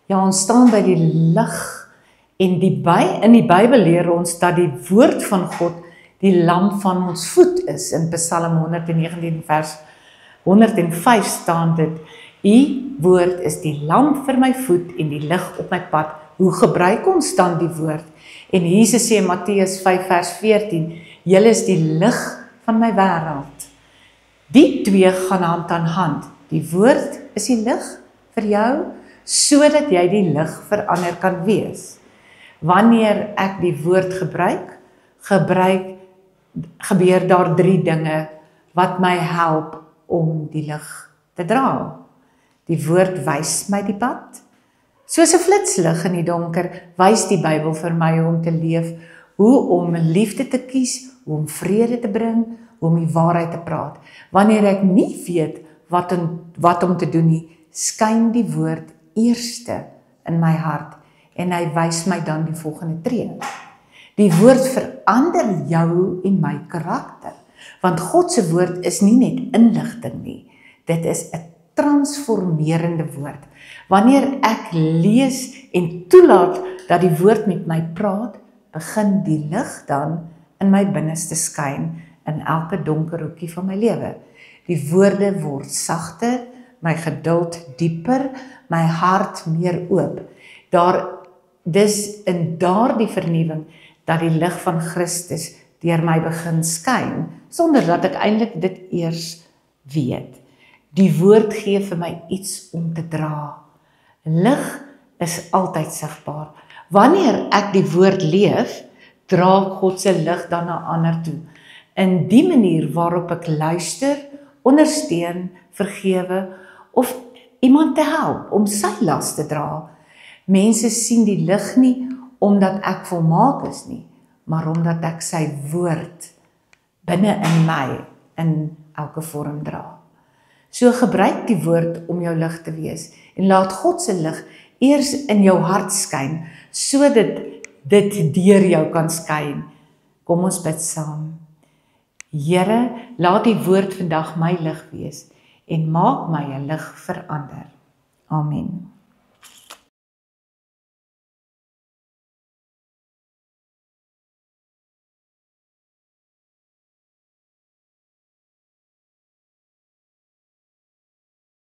Ja, ons staan by die lig en in die Bybel leer ons dat die woord van God die lamp van ons voet is. In Psalm 119 vers 105 staan dit: U woord is die lamp vir my voet en die lig op my pad. Hoe gebruik ons dan die woord? En Jesus sê in Matteus 5 vers 14, julle is die lig van my wêreld. Die twee gaan hand aan hand. Die woord is die lig vir jou, sodat jy die lig vir ander kan wees. Wanneer ek die woord gebeur daar 3 dinge wat my help om die lig te dra. Die woord wys my die pad. Soos 'n flitslig in die donker, wys die Bybel vir my hoe om te leef, hoe om liefde te kies, hoe om vrede te bring, hoe om die waarheid te praat. Wanneer ek nie weet wat om te doen nie, skyn die woord eerste in my hart en hy wys my dan die volgende tree. Die woord verander jou en my karakter, want God se woord is nie net inligting nie, dit is 'n transformerende woord. Wanneer ek lees en toelaat dat die woord met my praat, begin die lig dan in my binneste skyn in elke donker hoekie van my lewe. Die woorde word sagter, my geduld dieper, my hart meer oop. Dis in daardie vernuwing dat die lig van Christus deur my begin skyn, sonder dat ek eintlik dit eers weet. Die woord gee vir my iets om te dra. Lig is altyd sigbaar. Wanneer ek die woord leef, dra God se lig dan na ander toe. In die manier waarop ek luister, ondersteun, vergewe of iemand te help om sy las te dra. Mense sien die lig nie omdat ek volmaak is nie, maar omdat ek sy woord binne in my in elke vorm dra. So gebruik die woord om jou lig te wees en laat God se lig eers in jou hart skyn, sodat dit deur jou kan skyn. Kom ons bid saam. Here, laat die woord vandag my lig wees en maak my 'n lig vir ander. Amen.